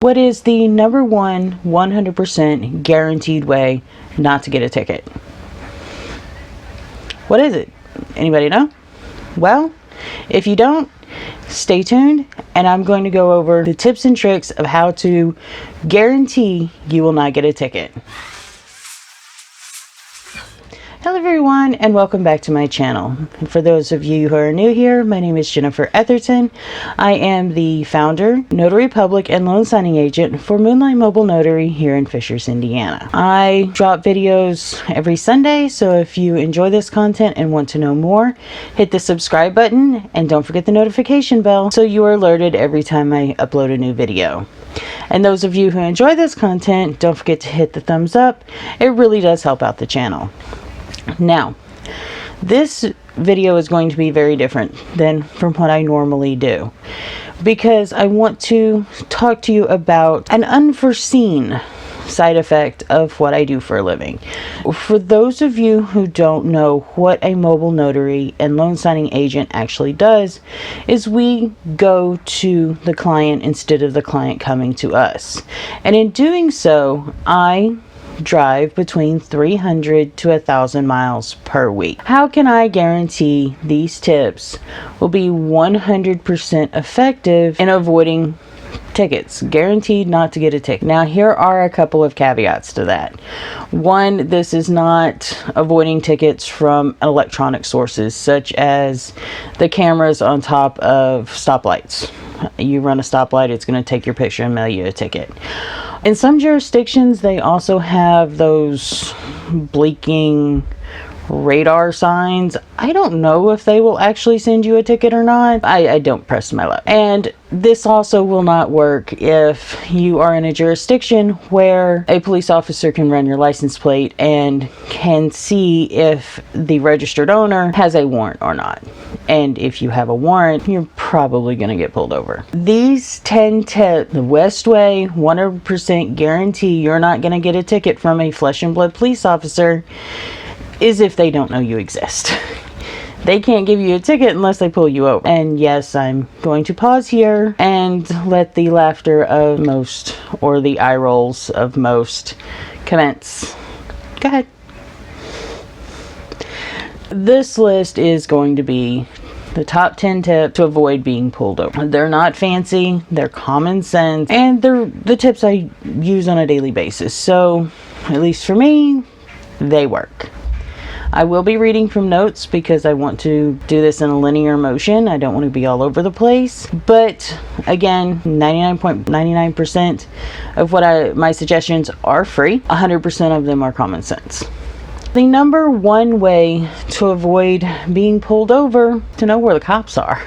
What is the number one 100% guaranteed way not to get a ticket? What is it? Anybody know? Well, if you don't, stay tuned and I'm going to go over the tips and tricks of how to guarantee you will not get a ticket. Hello everyone and welcome back to my channel. And for those of you who are new here, my name is Jennifer Etherton. I am the founder, notary public and loan signing agent for Moonlight Mobile Notary here in Fishers, Indiana. I drop videos every Sunday, so if you enjoy this content and want to know more, hit the subscribe button and don't forget the notification bell so you are alerted every time I upload a new video. And those of you who enjoy this content, don't forget to hit the thumbs up. It really does help out the channel. Now, this video is going to be very different than from what I normally do because I want to talk to you about an unforeseen side effect of what I do for a living. For those of you who don't know what a mobile notary and loan signing agent actually does, is we go to the client instead of the client coming to us. And in doing so, I drive between 300 to 1,000 miles per week. How can I guarantee these tips will be 100% effective in avoiding tickets? Guaranteed not to get a ticket. Now, here are a couple of caveats to that. One, this is not avoiding tickets from electronic sources such as the cameras on top of stoplights. You run a stoplight, it's going to take your picture and mail you a ticket. In some jurisdictions, they also have those blinking radar signs. I don't know if they will actually send you a ticket or not. I don't press my luck. And this also will not work if you are in a jurisdiction where a police officer can run your license plate and can see if the registered owner has a warrant or not. And if you have a warrant, you're probably going to get pulled over. These 10 tips, the West Way, 100% guarantee you're not going to get a ticket from a flesh and blood police officer, is if they don't know you exist. They can't give you a ticket unless they pull you over. And yes, I'm going to pause here and let the laughter of most, or the eye rolls of most, commence. Go ahead. This list is going to be the top 10 tips to avoid being pulled over. They're not fancy, they're common sense, and they're the tips I use on a daily basis. So, at least for me, they work. I will be reading from notes because I want to do this in a linear motion. I don't want to be all over the place. But again, 99.99% of what my suggestions are free. 100% of them are common sense. The number one way to avoid being pulled over, to know where the cops are.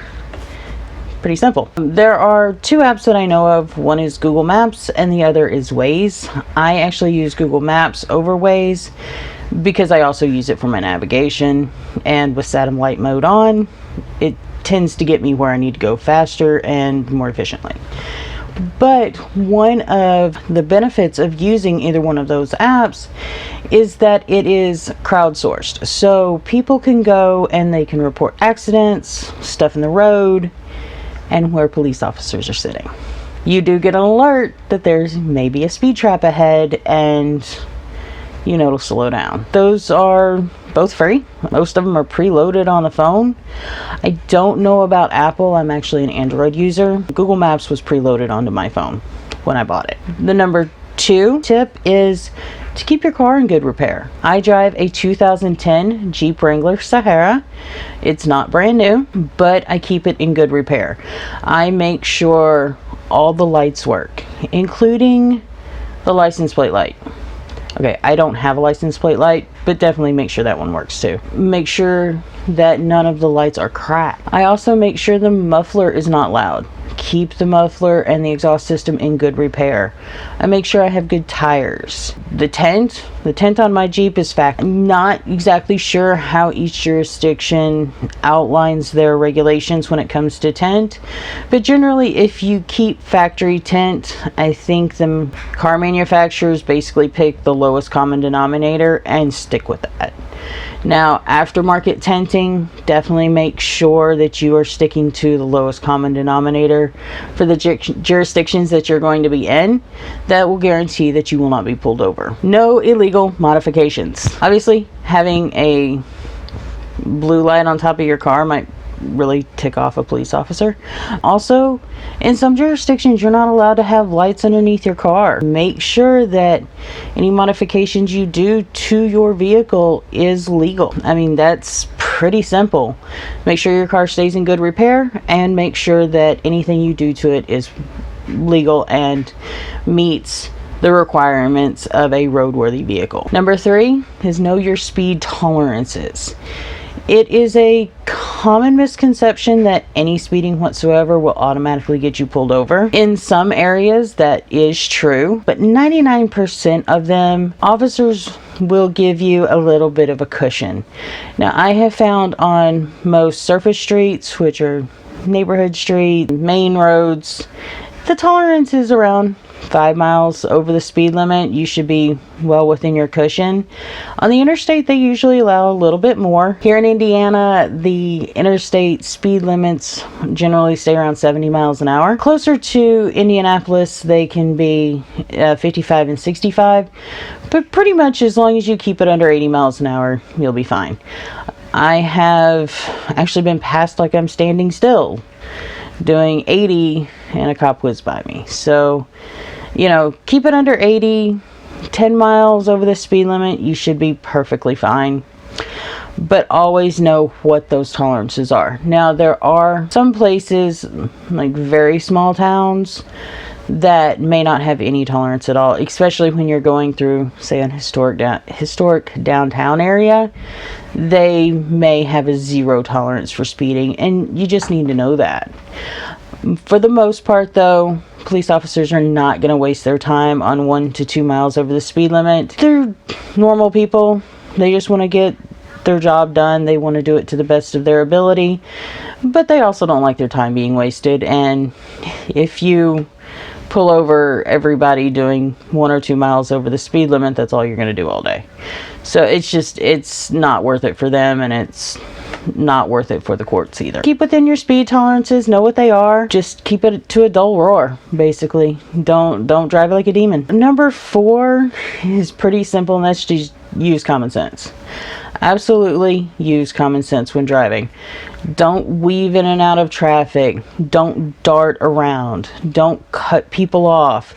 Pretty simple. There are two apps that I know of. One is Google Maps and the other is Waze. I actually use Google Maps over Waze because I also use it for my navigation, and with satellite mode on, it tends to get me where I need to go faster and more efficiently. But one of the benefits of using either one of those apps is that it is crowdsourced. So people can go and they can report accidents, stuff in the road, and where police officers are sitting. You do get an alert that there's maybe a speed trap ahead, and you know to slow down. Those are both free. Most of them are preloaded on the phone. I don't know about Apple. I'm actually an Android user. Google Maps was preloaded onto my phone when I bought it. The number two tip is to keep your car in good repair. I drive a 2010 Jeep Wrangler Sahara. It's not brand new, but I keep it in good repair. I make sure all the lights work, including the license plate light. Okay, I don't have a license plate light, but definitely make sure that one works too. Make sure that none of the lights are cracked. I also make sure the muffler is not loud. Keep the muffler and the exhaust system in good repair. I make sure I have good tires. The tent on my Jeep is factory. I'm not exactly sure how each jurisdiction outlines their regulations when it comes to tent, but generally if you keep factory tent, I think the car manufacturers basically pick the lowest common denominator and stick with that. Now, aftermarket tinting, definitely make sure that you are sticking to the lowest common denominator for the jurisdictions that you're going to be in. That will guarantee that you will not be pulled over. No illegal modifications. Obviously, having a blue light on top of your car might really tick off a police officer. Also, in some jurisdictions, you're not allowed to have lights underneath your car. Make sure that any modifications you do to your vehicle is legal. I mean, that's pretty simple. Make sure your car stays in good repair, and make sure that anything you do to it is legal and meets the requirements of a roadworthy vehicle. Number 3 is know your speed tolerances. It is a common misconception that any speeding whatsoever will automatically get you pulled over. In some areas that is true, but 99% of them, officers will give you a little bit of a cushion. Now, I have found on most surface streets, which are neighborhood streets, main roads, the tolerance is around 5 miles over the speed limit. You should be well within your cushion. On the interstate, they usually allow a little bit more. Here in Indiana, the interstate speed limits generally stay around 70 miles an hour. Closer to Indianapolis, they can be 55 and 65, but pretty much as long as you keep it under 80 miles an hour, you'll be fine. I have actually been passed like I'm standing still, doing 80, and a cop whizzed by me. So, you know, keep it under 80, 10 miles over the speed limit, you should be perfectly fine. But always know what those tolerances are. Now, there are some places, like very small towns, that may not have any tolerance at all, especially when you're going through, say, an historic downtown area. They may have a 0 tolerance for speeding, and you just need to know that. For the most part, though, police officers are not going to waste their time on 1 to 2 miles over the speed limit. They're normal people. They just want to get their job done. They want to do it to the best of their ability, but they also don't like their time being wasted. And if you pull over everybody doing 1 or 2 miles over the speed limit, that's all you're going to do all day. So it's not worth it for them, and it's not worth it for the courts either. Keep within your speed tolerances, know what they are. Just keep it to a dull roar, basically. Don't drive like a demon. Number 4 is pretty simple, and that's just use common sense. Absolutely use common sense when driving. Don't weave in and out of traffic. Don't dart around. Don't cut people off.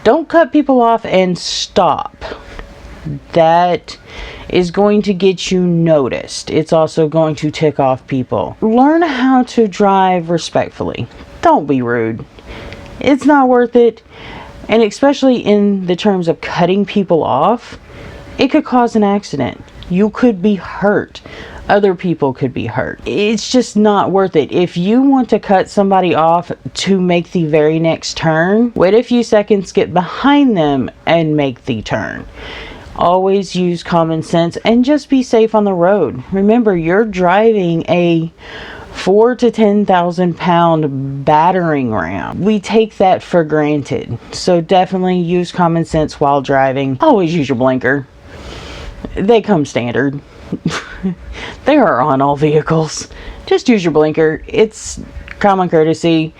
Don't cut people off and stop. That is going to get you noticed. It's also going to tick off people. Learn how to drive respectfully. Don't be rude. It's not worth it. And especially in the terms of cutting people off, it could cause an accident. You could be hurt. Other people could be hurt. It's just not worth it. If you want to cut somebody off to make the very next turn, wait a few seconds, get behind them, and make the turn. Always use common sense and just be safe on the road. Remember, you're driving a 4,000 to 10,000 pound battering ram. We take that for granted. So definitely use common sense while driving. Always use your blinker. They come standard. They are on all vehicles. Just use your blinker. It's common courtesy,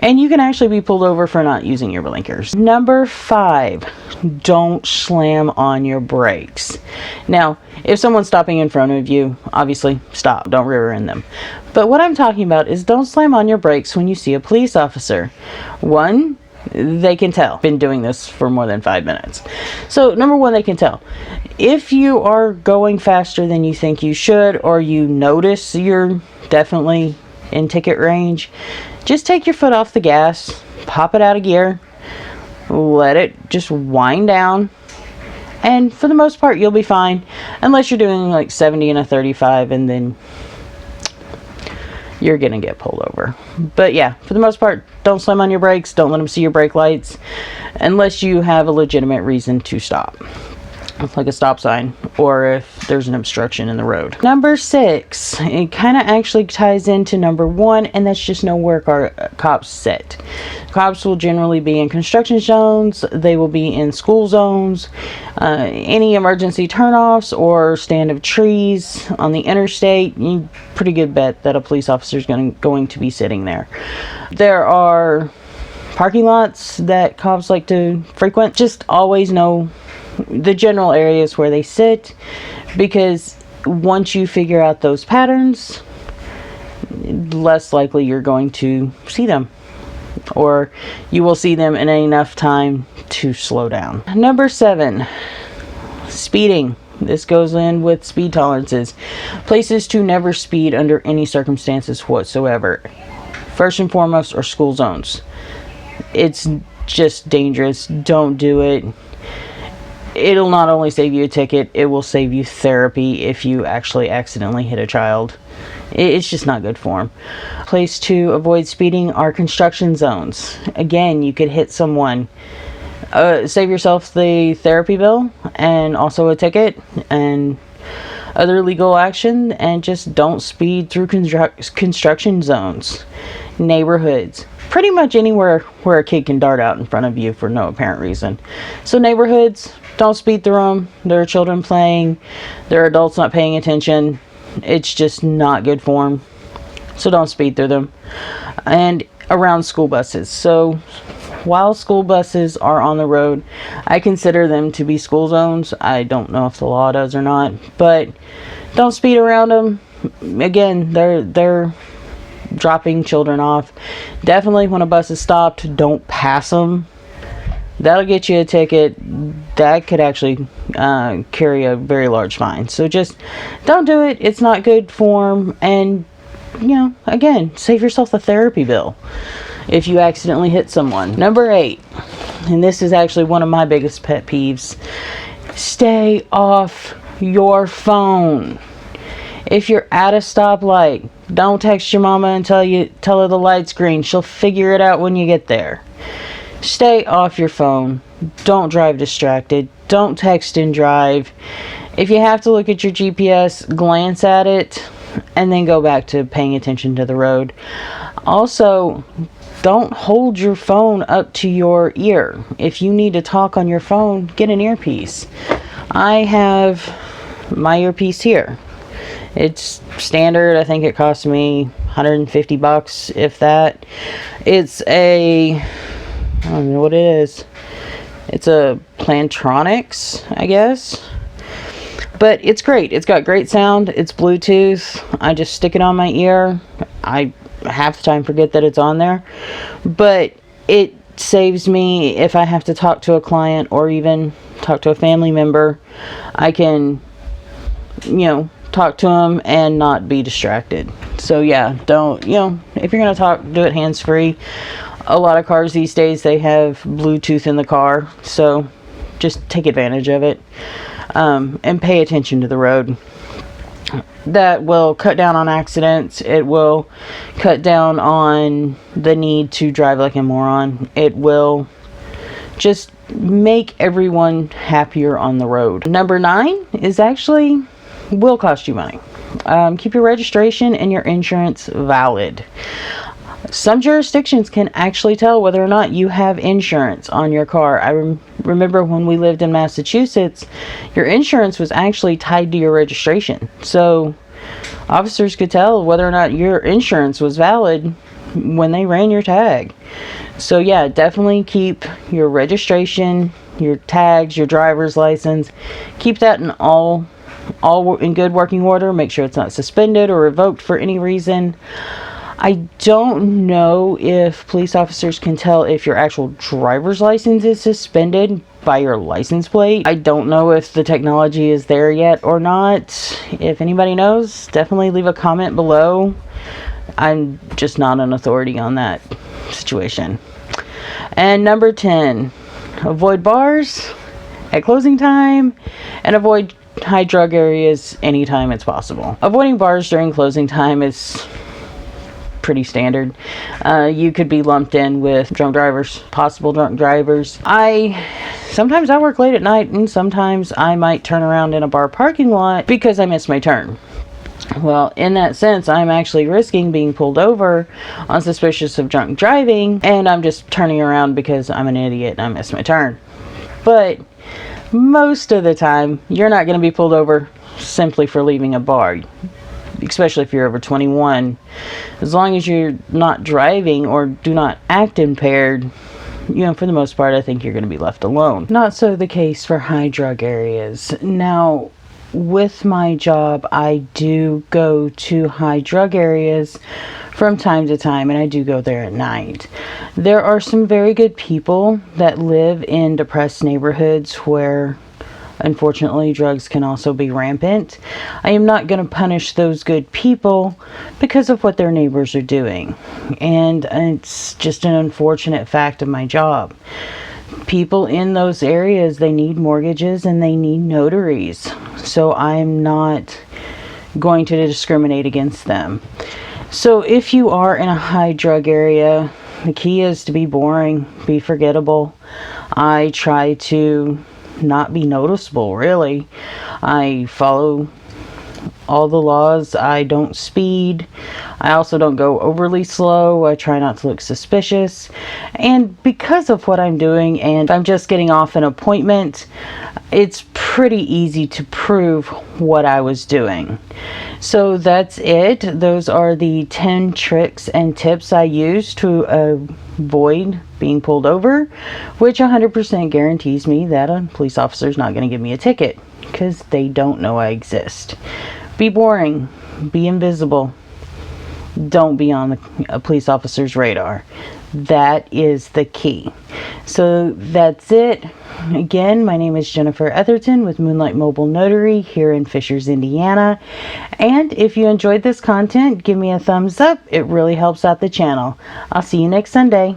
and you can actually be pulled over for not using your blinkers. Number 5, don't slam on your brakes. Now, if someone's stopping in front of you, obviously stop. Don't rear-end them. But what I'm talking about is don't slam on your brakes when you see a police officer. One, they can tell. Been doing this for more than 5 minutes. So number 1, they can tell. If you are going faster than you think you should, or you notice you're definitely in ticket range, just take your foot off the gas, pop it out of gear, let it just wind down, and for the most part you'll be fine, unless you're doing like 70 and a 35, and then you're gonna get pulled over. But yeah, for the most part, don't slam on your brakes. Don't let them see your brake lights unless you have a legitimate reason to stop. like a stop sign, or if there's an obstruction in the road. Number 6, it kind of actually ties into number 1, and that's just know where cops sit. Cops will generally be in construction zones, they will be in school zones, any emergency turnoffs or stand of trees on the interstate. You pretty good bet that a police officer is going to be sitting there. There are parking lots that cops like to frequent. Just always know the general areas where they sit, because once you figure out those patterns, less likely you're going to see them, or you will see them in enough time to slow down. Number 7, speeding. This goes in with speed tolerances. Places to never speed under any circumstances whatsoever. First and foremost are school zones. It's just dangerous. Don't do it. It'll not only save you a ticket, it will save you therapy if you actually accidentally hit a child. It's just not good form. Place to avoid speeding are construction zones. Again, you could hit someone. Save yourself the therapy bill and also a ticket and other legal action, and just don't speed through construction zones. Neighborhoods. Pretty much anywhere where a kid can dart out in front of you for no apparent reason. So neighborhoods, don't speed through them. There are children playing. There are adults not paying attention. It's just not good form. So don't speed through them. And around school buses. So while school buses are on the road, I consider them to be school zones. I don't know if the law does or not, but don't speed around them. Again, they're dropping children off. Definitely when a bus is stopped, don't pass them. That'll get you a ticket. That could actually carry a very large fine. So just don't do it. It's not good form. And, again, save yourself the therapy bill if you accidentally hit someone. Number 8, and this is actually one of my biggest pet peeves. Stay off your phone. If you're at a stoplight, don't text your mama and tell her the light's green. She'll figure it out when you get there. Stay off your phone. Don't drive distracted. Don't text and drive. If you have to look at your GPS, glance at it, and then go back to paying attention to the road. Also, don't hold your phone up to your ear. If you need to talk on your phone, get an earpiece. I have my earpiece here. It's standard. I think it cost me $150, if that. It's I don't know what it is. It's a Plantronics, I guess. But it's great. It's got great sound. It's Bluetooth. I just stick it on my ear. I half the time forget that it's on there. But it saves me if I have to talk to a client or even talk to a family member. I can, talk to them and not be distracted. So yeah, don't, if you're going to talk, do it hands-free. A lot of cars these days, they have Bluetooth in the car, so just take advantage of it, and pay attention to the road. That will cut down on accidents. It will cut down on the need to drive like a moron. It will just make everyone happier on the road. Number 9 is actually will cost you money. Keep your registration and your insurance valid. Some jurisdictions can actually tell whether or not you have insurance on your car. I remember when we lived in Massachusetts, your insurance was actually tied to your registration. So officers could tell whether or not your insurance was valid when they ran your tag. So yeah, definitely keep your registration, your tags, your driver's license. Keep that in all in good working order. Make sure it's not suspended or revoked for any reason. I don't know if police officers can tell if your actual driver's license is suspended by your license plate. I don't know if the technology is there yet or not. If anybody knows, definitely leave a comment below. I'm just not an authority on that situation. And number 10, avoid bars at closing time and avoid high drug areas anytime it's possible. Avoiding bars during closing time is pretty standard. You could be lumped in with drunk drivers, possible drunk drivers. Sometimes I work late at night, and sometimes I might turn around in a bar parking lot because I missed my turn. Well, in that sense, I'm actually risking being pulled over on suspicion of drunk driving, and I'm just turning around because I'm an idiot and I missed my turn. But most of the time, you're not going to be pulled over simply for leaving a bar, especially if you're over 21. As long as you're not driving or do not act impaired, for the most part, I think you're going to be left alone. Not so the case for high drug areas. Now, with my job, I do go to high drug areas from time to time, and I do go there at night. There are some very good people that live in depressed neighborhoods where, unfortunately, drugs can also be rampant. I am not going to punish those good people because of what their neighbors are doing, and it's just an unfortunate fact of my job. People in those areas, they need mortgages and they need notaries. So I'm not going to discriminate against them. So if you are in a high drug area, the key is to be boring, be forgettable. I try to not be noticeable, really. I follow all the laws. I don't speed. I also don't go overly slow. I try not to look suspicious. And because of what I'm doing, and I'm just getting off an appointment, it's pretty easy to prove what I was doing. So that's it. Those are the 10 tricks and tips I use to avoid being pulled over, which 100% guarantees me that a police officer is not going to give me a ticket because they don't know I exist. Be boring. Be invisible. Don't be on a police officer's radar. That is the key. So that's it. Again, my name is Jennifer Etherton with Moonlight Mobile Notary here in Fishers, Indiana. And if you enjoyed this content, give me a thumbs up. It really helps out the channel. I'll see you next Sunday.